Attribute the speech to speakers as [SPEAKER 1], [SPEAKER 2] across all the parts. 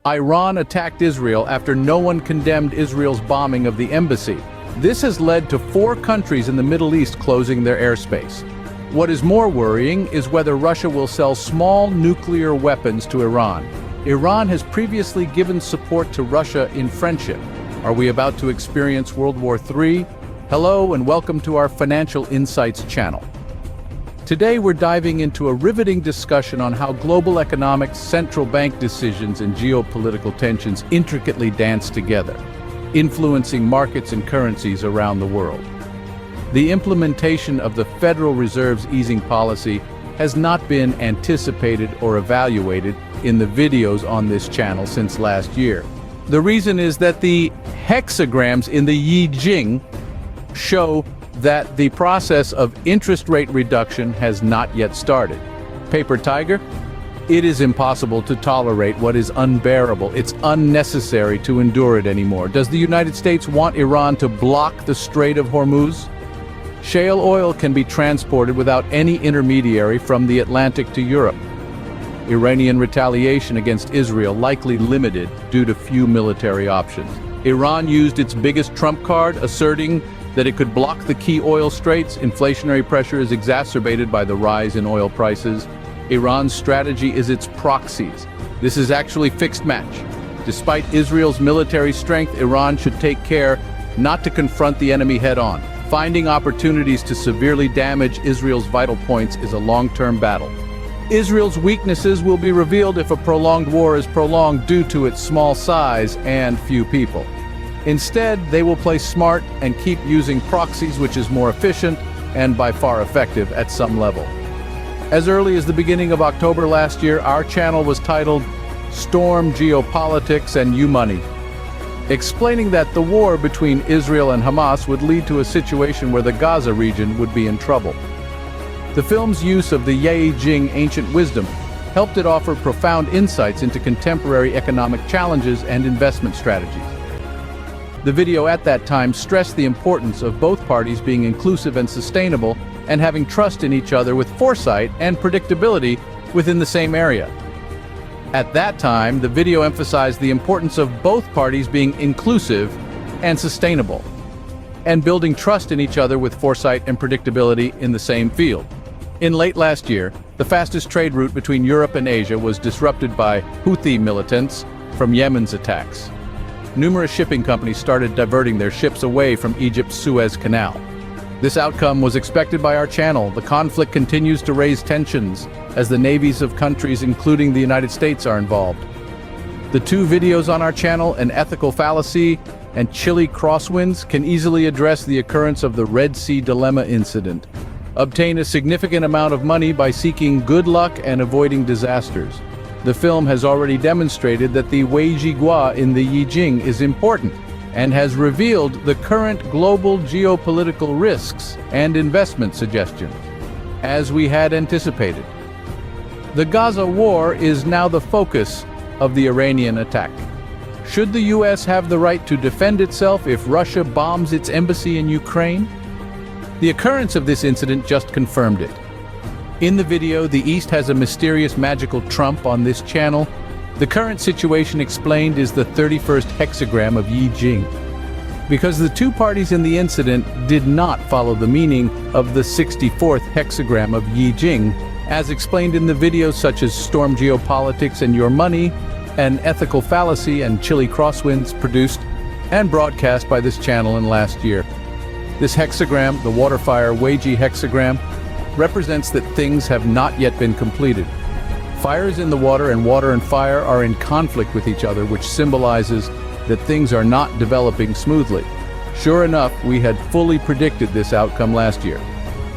[SPEAKER 1] Iran attacked Israel after no one condemned Israel's bombing of the embassy. This has led to 4 countries in the Middle East closing their airspace. What is more worrying is whether Russia will sell small nuclear weapons to Iran. Iran has previously given support to Russia in friendship. Are we about to experience World War III? Hello and welcome to our Financial Insights channel. Today we're diving into a riveting discussion on how global economics, central bank decisions, and geopolitical tensions intricately dance together, influencing markets and currencies around the world. The implementation of the Federal Reserve's easing policy has not been anticipated or evaluated in the videos on this channel since last year. The reason is that the hexagrams in the Ching show that the process of interest rate reduction has not yet started. Paper tiger? It is impossible to tolerate what is unbearable. It's unnecessary to endure it anymore. Does the United States want Iran to block the Strait of Hormuz? Shale oil can be transported without any intermediary from the Atlantic to Europe. Iranian retaliation against Israel likely limited due to few military options. Iran used its biggest trump card, asserting that it could block the key oil straits. Inflationary pressure is exacerbated by the rise in oil prices. Iran's strategy is its proxies. This is actually fixed match. Despite Israel's military strength, Iran should take care not to confront the enemy head-on. Finding opportunities to severely damage Israel's vital points is a long-term battle. Israel's weaknesses will be revealed if a prolonged war is prolonged due to its small size and few people. Instead, they will play smart and keep using proxies, which is more efficient and by far effective at some level. As early as the beginning of October last year, our channel was titled Storm Geopolitics and U-Money, explaining that the war between Israel and Hamas would lead to a situation where the Gaza region would be in trouble. The film's use of the Ching ancient wisdom helped it offer profound insights into contemporary economic challenges and investment strategies. The video at that time stressed the importance of both parties being inclusive and sustainable and having trust in each other with foresight and predictability within the same area. At that time, the video emphasized the importance of both parties being inclusive and sustainable, and building trust in each other with foresight and predictability in the same field. In late last year, the fastest trade route between Europe and Asia was disrupted by Houthi militants from Yemen's attacks. Numerous shipping companies started diverting their ships away from Egypt's Suez Canal. This outcome was expected by our channel. The conflict continues to raise tensions as the navies of countries, including the United States, are involved. The 2 videos on our channel, An Ethical Fallacy and Chile Crosswinds, can easily address the occurrence of the Red Sea Dilemma incident. Obtain a significant amount of money by seeking good luck and avoiding disasters. The film has already demonstrated that the Weijigua in the Ching is important and has revealed the current global geopolitical risks and investment suggestions, as we had anticipated. The Gaza war is now the focus of the Iranian attack. Should the U.S. have the right to defend itself if Russia bombs its embassy in Ukraine? The occurrence of this incident just confirmed it. In the video, the East has a mysterious magical trump on this channel. The current situation explained is the 31st hexagram of Ching. Because the 2 parties in the incident did not follow the meaning of the 64th hexagram of Ching, as explained in the videos such as Storm Geopolitics and Your Money, An Ethical Fallacy and Chile Crosswinds, produced and broadcast by this channel in last year. This hexagram, the Waterfire Weiji hexagram, represents that things have not yet been completed. Fire is in the water and fire are in conflict with each other, which symbolizes that things are not developing smoothly. Sure enough, we had fully predicted this outcome last year.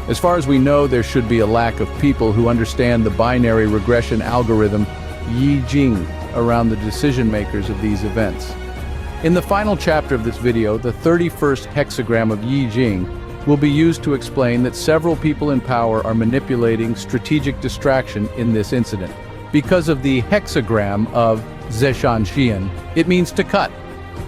[SPEAKER 1] As far as we know, there should be a lack of people who understand the binary regression algorithm Ching around the decision makers of these events. In the final chapter of this video, the 31st hexagram of Ching will be used to explain that several people in power are manipulating strategic distraction in this incident. Because of the hexagram of Zeshan, it means to cut.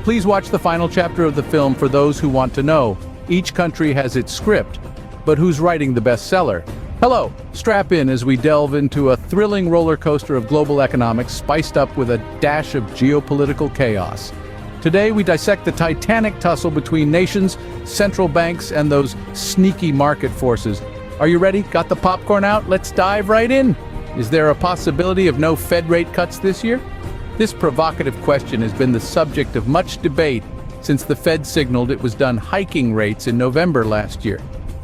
[SPEAKER 1] Please watch the final chapter of the film for those who want to know. Each country has its script, but who's writing the bestseller? Hello, strap in as we delve into a thrilling roller coaster of global economics spiced up with a dash of geopolitical chaos. Today we dissect the titanic tussle between nations, central banks, and those sneaky market forces. Are you ready? Got the popcorn out? Let's dive right in. Is there a possibility of no Fed rate cuts this year? This provocative question has been the subject of much debate since the Fed signaled it was done hiking rates in November last year.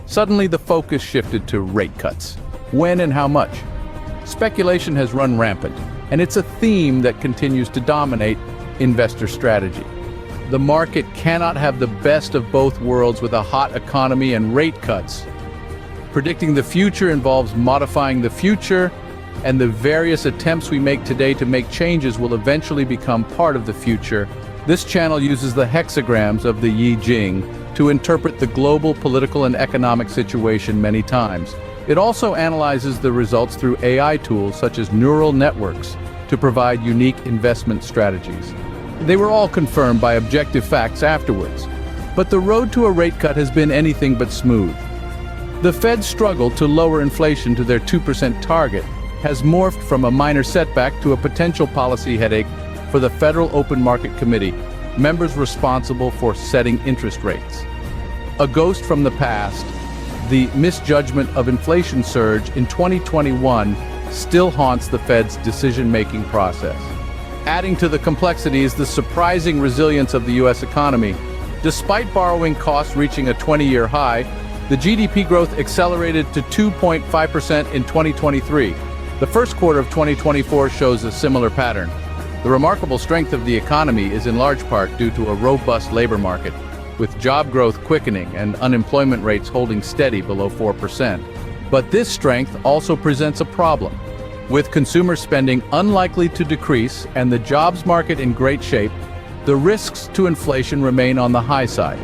[SPEAKER 1] Suddenly the focus shifted to rate cuts. When and how much? Speculation has run rampant, and it's a theme that continues to dominate investor strategy. The market cannot have the best of both worlds with a hot economy and rate cuts. Predicting the future involves modifying the future, and the various attempts we make today to make changes will eventually become part of the future. This channel uses the hexagrams of the Ching to interpret the global political and economic situation many times. It also analyzes the results through AI tools such as neural networks to provide unique investment strategies. They were all confirmed by objective facts afterwards, but the road to a rate cut has been anything but smooth. The Fed's struggle to lower inflation to their 2% target has morphed from a minor setback to a potential policy headache for the Federal Open Market Committee, members responsible for setting interest rates. A ghost from the past, the misjudgment of inflation surge in 2021 still haunts the Fed's decision-making process. Adding to the complexity is the surprising resilience of the U.S. economy. Despite borrowing costs reaching a 20-year high, the GDP growth accelerated to 2.5% in 2023. The first quarter of 2024 shows a similar pattern. The remarkable strength of the economy is in large part due to a robust labor market, with job growth quickening and unemployment rates holding steady below 4%. But this strength also presents a problem. With consumer spending unlikely to decrease and the jobs market in great shape, the risks to inflation remain on the high side.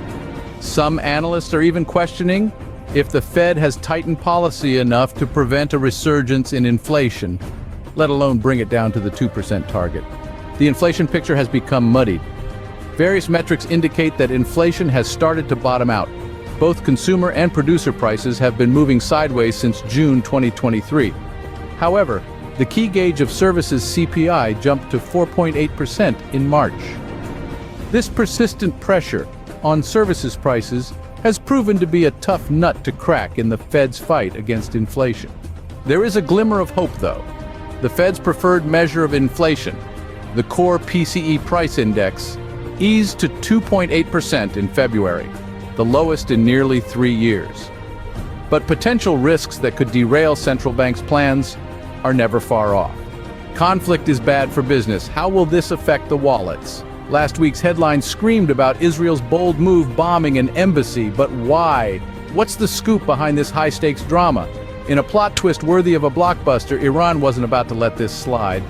[SPEAKER 1] Some analysts are even questioning if the Fed has tightened policy enough to prevent a resurgence in inflation, let alone bring it down to the 2% target. The inflation picture has become muddied. Various metrics indicate that inflation has started to bottom out. Both consumer and producer prices have been moving sideways since June 2023. However, the key gauge of services CPI jumped to 4.8% in March. This persistent pressure on services prices has proven to be a tough nut to crack in the Fed's fight against inflation. There is a glimmer of hope, though. The Fed's preferred measure of inflation, the core PCE price index, eased to 2.8% in February, the lowest in nearly 3 years. But potential risks that could derail central banks' plans are never far off. Conflict is bad for business. How will this affect the wallets? Last week's headlines screamed about Israel's bold move bombing an embassy, but why? What's the scoop behind this high-stakes drama? In a plot twist worthy of a blockbuster, Iran wasn't about to let this slide.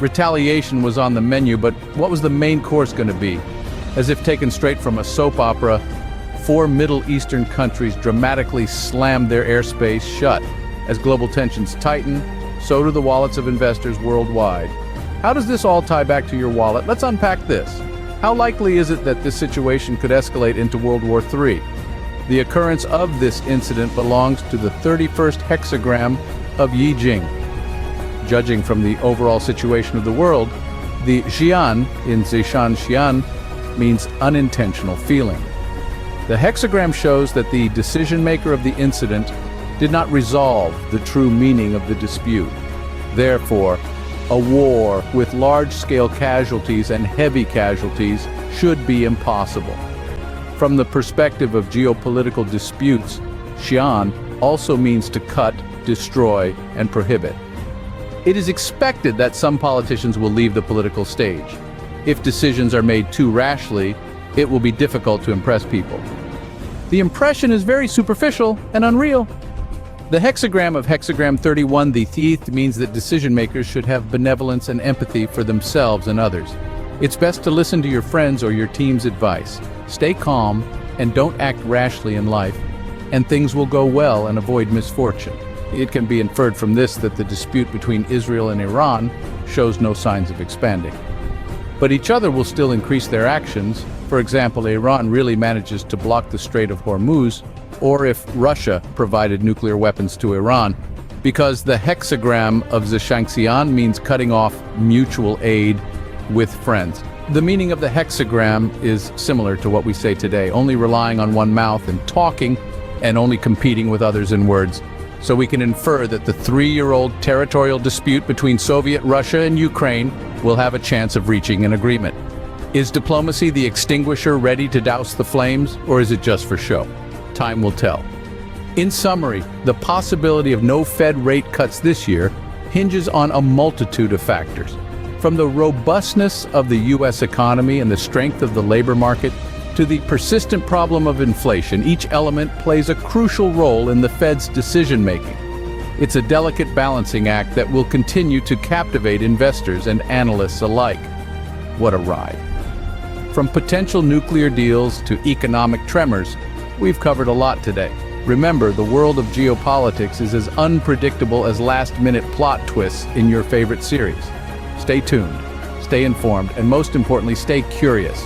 [SPEAKER 1] Retaliation was on the menu, but what was the main course going to be? As if taken straight from a soap opera, 4 Middle Eastern countries dramatically slammed their airspace shut. As global tensions tighten, so do the wallets of investors worldwide. How does this all tie back to your wallet? Let's unpack this. How likely is it that this situation could escalate into World War III? The occurrence of this incident belongs to the 31st hexagram of Ching. Judging from the overall situation of the world, the Xian in Zishan Xian means unintentional feeling. The hexagram shows that the decision-maker of the incident did not resolve the true meaning of the dispute. Therefore, a war with large-scale casualties and heavy casualties should be impossible. From the perspective of geopolitical disputes, Xian also means to cut, destroy, and prohibit. It is expected that some politicians will leave the political stage. If decisions are made too rashly, it will be difficult to impress people. The impression is very superficial and unreal. The hexagram of hexagram 31, the thief, means that decision-makers should have benevolence and empathy for themselves and others. It's best to listen to your friends or your team's advice. Stay calm and don't act rashly in life, and things will go well and avoid misfortune. It can be inferred from this that the dispute between Israel and Iran shows no signs of expanding. But each other will still increase their actions. For example, Iran really manages to block the Strait of Hormuz, or if Russia provided nuclear weapons to Iran, because the hexagram of Zhangxian means cutting off mutual aid with friends. The meaning of the hexagram is similar to what we say today, only relying on one mouth and talking, and only competing with others in words. So we can infer that the 3-year-old territorial dispute between Soviet Russia and Ukraine will have a chance of reaching an agreement. Is diplomacy the extinguisher ready to douse the flames, or is it just for show? Time will tell. In summary, the possibility of no Fed rate cuts this year hinges on a multitude of factors. From the robustness of the U.S. economy and the strength of the labor market to the persistent problem of inflation, each element plays a crucial role in the Fed's decision-making. It's a delicate balancing act that will continue to captivate investors and analysts alike. What a ride. From potential nuclear deals to economic tremors, we've covered a lot today. Remember, the world of geopolitics is as unpredictable as last-minute plot twists in your favorite series. Stay tuned, stay informed, and most importantly, stay curious.